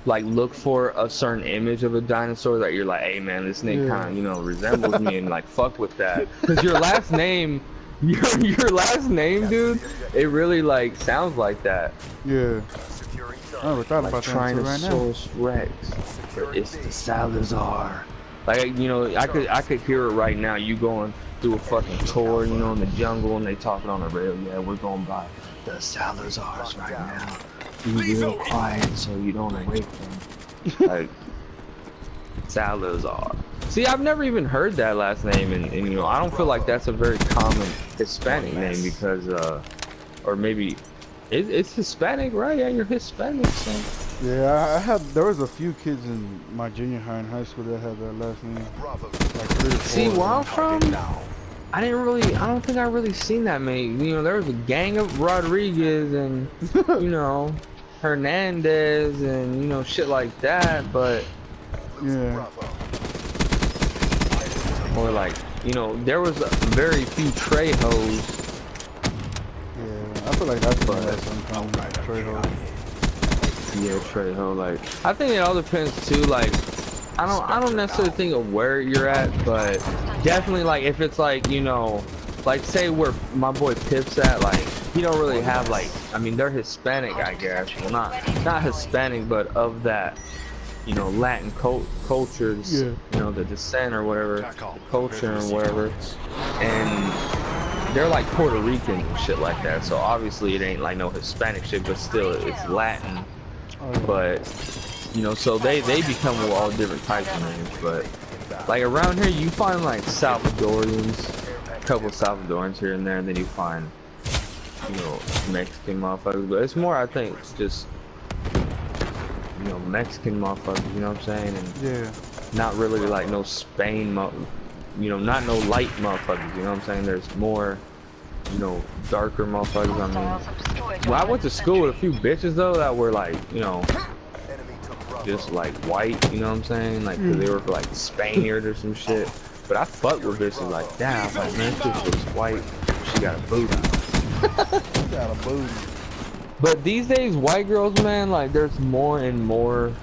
like look for a certain image of a dinosaur that you're like, hey man, this name kind of, you know, resembles me, and like fuck with that. Cause your last name, your last name, dude, it really like sounds like that. Yeah. I never thought Like about that until right now. Tyrannosaurus Rex. It's the Salazar. Like, you know, I could hear it right now. You going through a fucking tour, you know, in the jungle, and they talking on the rail. Yeah, we're going by the Salazars right now. Be real quiet so you don't wake them. Like Salazar. See, I've never even heard that last name, and you know, I don't feel like that's a very common Hispanic name because, or maybe it's Hispanic, right? Yeah, you're Hispanic, so. Yeah, there was a few kids in my junior high and high school that had that last name. Like 3 or 4. See, where I'm from, I don't think I really seen that many. You know, there was a gang of Rodriguez and, you know, Hernandez and, you know, shit like that, but. Yeah. Or like, you know, there was very few Trejos. Yeah, I feel like that's what that's uncommon. Trejo. Yeah, Trejo. Like, I think it all depends too. Like, I don't necessarily think of where you're at, but definitely like if it's like, you know, like say where my boy Pip's at, like he don't really have like, I mean they're Hispanic, I guess. Well, not Hispanic, but of that, you know, Latin cultures, yeah. You know, the descent or whatever, the culture and whatever, and they're like Puerto Rican and shit like that. So obviously it ain't like no Hispanic shit, but still it's Latin. But you know, so they become all different types of names. But like around here, you find like Salvadorians, a couple Salvadorans here and there, and then you find, you know, Mexican motherfuckers. But it's more, I think, just, you know, Mexican motherfuckers. You know what I'm saying? And yeah. Not really like no Spain, you know, not no light motherfuckers. You know what I'm saying? There's more, you know, darker motherfuckers. I mean, well, I went to school with a few bitches though that were like, you know, just like white, you know what I'm saying? Like, cause they were like Spaniards or some shit. But I fucked with bitches like that. I was like, man, this bitch was white. She got a booty. Got a booty. But these days, white girls, man, like there's more and more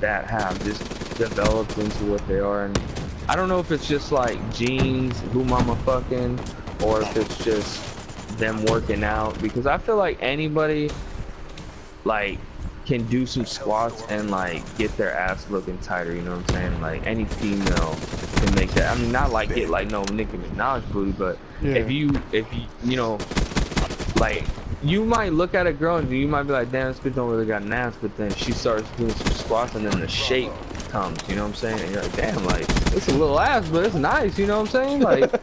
that have just developed into what they are. And I don't know if it's just like genes, who mama fucking, or if it's just them working out, because I feel like anybody like can do some squats and like get their ass looking tighter, you know what I'm saying? Like any female can make that. I mean, not like get like no Nicki Minaj booty, but yeah. if you you know, like you might look at a girl and you might be like, damn, this bitch don't really got an ass, but then she starts doing some squats and then the shape comes, you know what I'm saying? And you're like, damn, like it's a little ass, but it's nice, you know what I'm saying? Like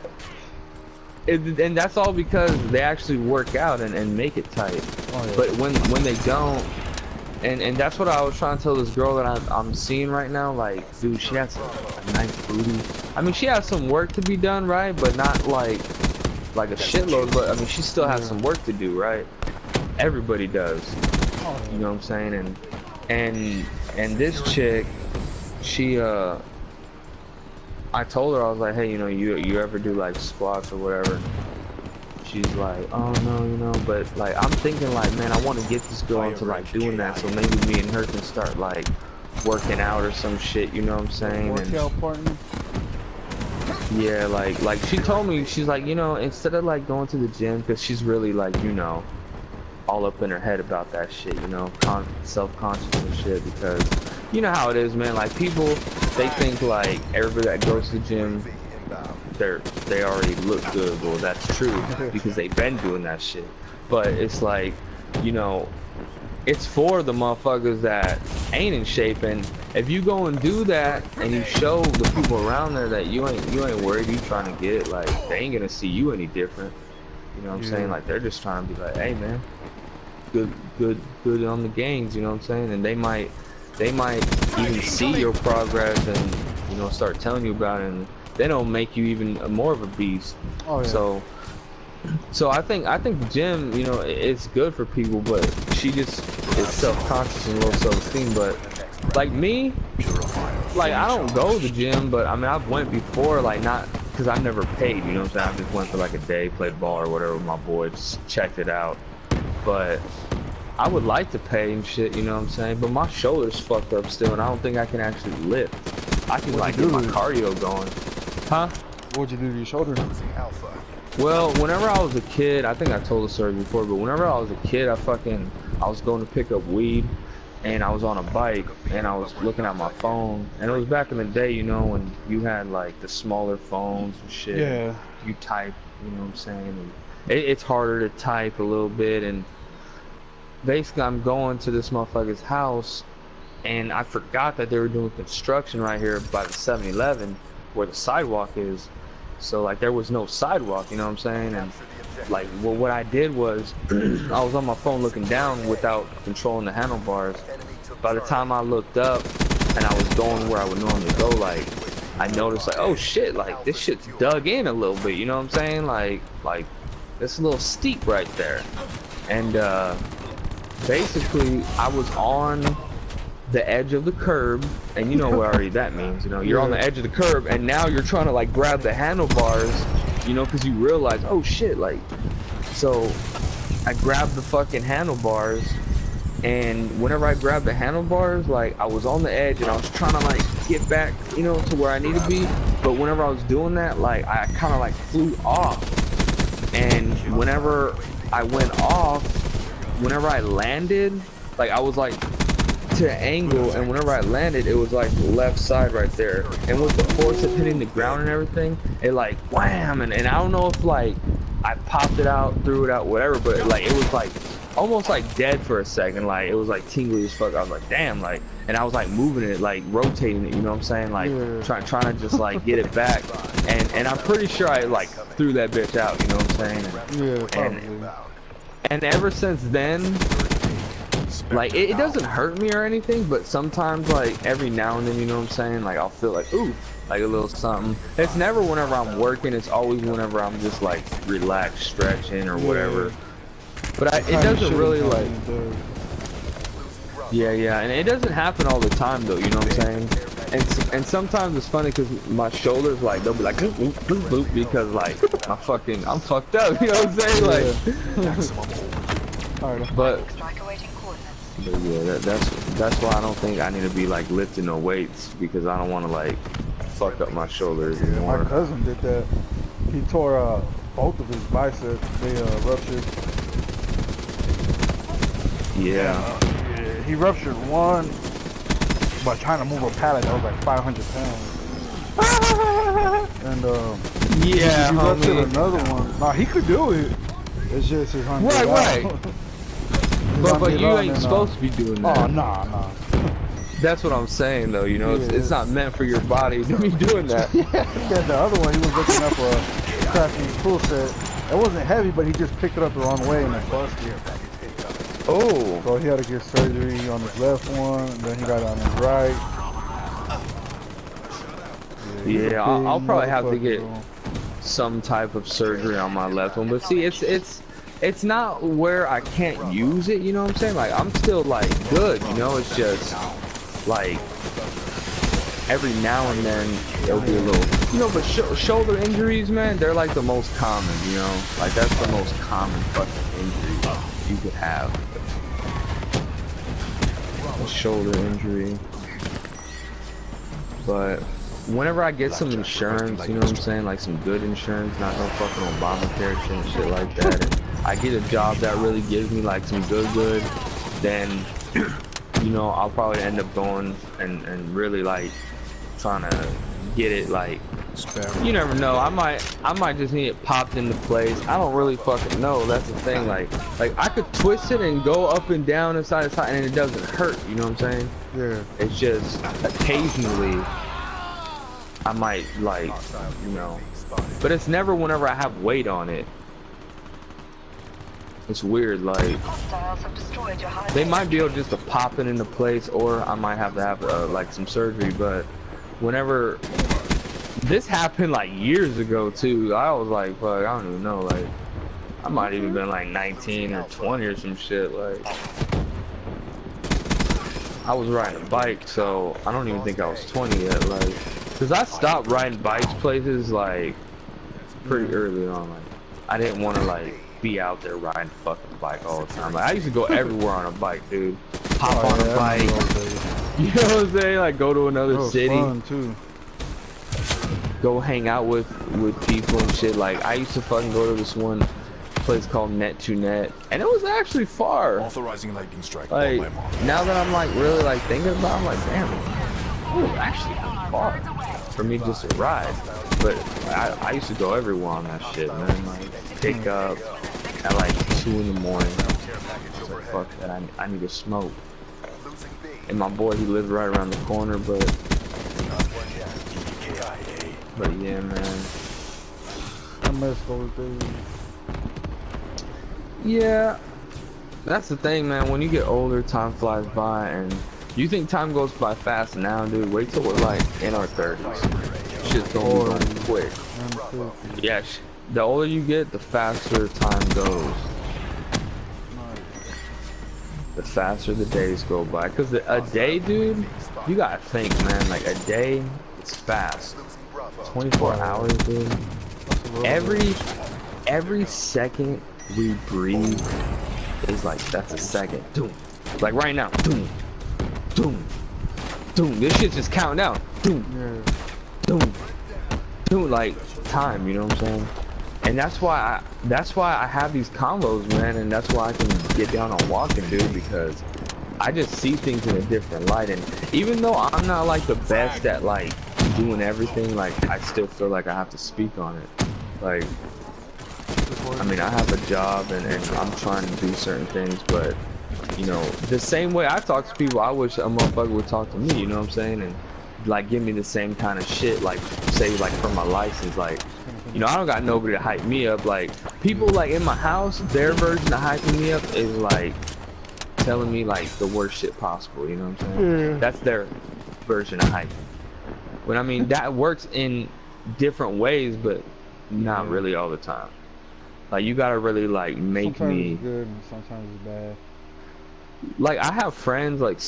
and that's all because they actually work out and make it tight. Oh, yeah. But when they don't, and that's what I was trying to tell this girl that I'm seeing right now, like, dude, she has a nice booty. I mean, she has some work to be done, right? But not like a shitload, but I mean, she still has some work to do, right? Everybody does. You know what I'm saying? And this chick, she I told her, I was like, hey, you know, you ever do like squats or whatever? She's like, oh no, you know, but like I'm thinking like, man, I want to get this girl into like doing that, so maybe me and her can start like working out or some shit, you know what I'm saying? Workout partner? Yeah, like she told me, she's like, you know, instead of like going to the gym, because she's really like, you know, all up in her head about that shit, you know, self-conscious and shit, because you know how it is, man. Like people, they think like everybody that goes to the gym, they already look good. Well, that's true because they've been doing that shit. But it's like, you know, it's for the motherfuckers that ain't in shape. And if you go and do that and you show the people around there that you ain't worried, you trying to get, like, they ain't gonna see you any different. You know what I'm saying? Like they're just trying to be like, hey man, good on the gains. You know what I'm saying? And they might even see your progress and, you know, start telling you about it, and then it'll make you even more of a beast. Oh, yeah. So I think the gym, you know, it's good for people, but she just is self-conscious and low self-esteem. But like me, like I don't go to the gym, but I mean I've went before, like not because I've never paid, you know what I'm saying? I just went for like a day, played ball or whatever with my boy, just checked it out. But I would like to pay and shit, you know what I'm saying? But my shoulder's fucked up still, and I don't think I can actually lift. I can like get my cardio going. Huh? What'd you do to your shoulder? Well, whenever I was a kid, I think I told the story before, but whenever I was a kid, I was going to pick up weed, and I was on a bike, and I was looking at my phone, and it was back in the day, you know, when you had like the smaller phones and shit. Yeah. You type, you know what I'm saying? And it's harder to type a little bit, and basically I'm going to this motherfucker's house, and I forgot that they were doing construction right here by the 7-Eleven where the sidewalk is. So like there was no sidewalk, you know what I'm saying? And like what I did was I was on my phone looking down without controlling the handlebars. By the time I looked up and I was going where I would normally go, like I noticed like, oh shit, like this shit's dug in a little bit, you know what I'm saying? Like it's a little steep right there. And basically I was on the edge of the curb, and you know what already that means, you know, you're on the edge of the curb, and now you're trying to like grab the handlebars, you know, because you realize, oh shit, like, so I grabbed the fucking handlebars, and whenever I grabbed the handlebars, like I was on the edge and I was trying to like get back, you know, to where I need to be, but whenever I was doing that, like I kind of like flew off, and whenever I went off, whenever I landed, like I was like to an angle, and whenever I landed, it was like left side right there, and with the force of hitting the ground and everything, it like wham, and I don't know if like I popped it out, threw it out, whatever, but like it was like almost like dead for a second, like it was like tingly as fuck. I was like damn, like, and I was like moving it, like rotating it, you know what I'm saying, like trying to just like get it back, and I'm pretty sure I like threw that bitch out, you know what I'm saying? And ever since then, like it doesn't hurt me or anything, but sometimes like every now and then, you know what I'm saying, like I'll feel like ooh, like a little something. It's never whenever I'm working, it's always whenever I'm just like relaxed, stretching or whatever. But it doesn't really like yeah, and it doesn't happen all the time though, you know what I'm saying? And sometimes it's funny because my shoulders, like they'll be like boop, boop, boop, boop, because like I'm fucked up, you know what I'm saying? Like but yeah, that's why I don't think I need to be like lifting no weights, because I don't want to like fuck up my shoulders anymore. My cousin did that. He tore both of his biceps. They ruptured. Yeah. He ruptured one by trying to move a pallet that was like 500 pounds. And yeah, he ruptured homie. another one. Nah, he could do it. It's just his hunger. Right. But you ain't supposed to be doing that. Oh, nah. That's what I'm saying though, you know, it's not meant for your body to be doing that. Yeah, the other one, he was looking up a crappy tool set. It wasn't heavy, but he just picked it up the wrong way and it busted. Oh. So he had to get surgery on his left one, and then he got it on his right. Yeah, I'll probably have to get some type of surgery on my left one, but see, it's not where I can't use it, you know what I'm saying? Like, I'm still, like, good, you know? It's just, like, every now and then, it'll be a little, you know, but shoulder injuries, man, they're, like, the most common, you know? Like, that's the most common fucking injury you could have. A shoulder injury. But whenever I get some insurance, you know what I'm saying? Like, some good insurance, not no fucking Obamacare shit and shit like that. And I get a job that really gives me like some good, then you know, I'll probably end up going and really like trying to get it, like, you never know, I might just need it popped into place. I don't really fucking know, that's the thing. Like I could twist it and go up and down and side to side and it doesn't hurt, you know what I'm saying? Yeah. It's just occasionally I might, like, you know, but it's never whenever I have weight on it. It's weird, like, they might be able just to pop it into place, or I might have to have, like, some surgery, but whenever, this happened, like, years ago, too, I was like, fuck, I don't even know, like, I might even been, like, 19 or 20 or some shit, like, I was riding a bike, so I don't even think I was 20 yet, like, because I stopped riding bikes places, like, pretty early on, like, I didn't want to, like, be out there riding fucking bike all the time. Like I used to go everywhere on a bike, dude. Hop Oh, on yeah, a I remember bike. those days. You know what I'm saying? Like go to another That was city, fun too. go hang out with people and shit. Like I used to fucking go to this one place called Net to Net, and it was actually far. Authorizing lightning strike. Like on my mark. now that I'm like really like thinking about it, I'm like damn, it was actually far for me just to ride. But I used to go everywhere on that shit, man. Like pick up at like 2 in the morning. I was like, fuck that, I need to smoke. And my boy, he lived right around the corner, but yeah, man. I miss those days. Yeah, that's the thing, man. When you get older, time flies by, and you think time goes by fast now, dude. Wait till we're like in our 30s. Shit's going quick. Yeah, the older you get, the faster time goes. The faster the days go by. Cause a day, dude, you gotta think, man. Like a day, it's fast. 24 hours, dude. Every second we breathe is like that's a second. Doom. Like right now. Doom. Doom. Doom. This shit's just counting down. Doom. Yeah. Doom. Doom. Like time. You know what I'm saying? And that's why I have these combos, man. And that's why I can get down on walking, dude, because I just see things in a different light. And even though I'm not like the best at like doing everything, like I still feel like I have to speak on it. Like, I mean, I have a job and I'm trying to do certain things, but you know, the same way I talk to people, I wish a motherfucker would talk to me, you know what I'm saying? And like give me the same kind of shit, like say like for my license, like, you know, I don't got nobody to hype me up. Like people like in my house, their version of hyping me up is like telling me like the worst shit possible, you know what I'm saying? Yeah. That's their version of hyping. But I mean, that works in different ways, but not really all the time. Like you gotta really like make Sometimes me it's good and sometimes it's bad. like I have friends like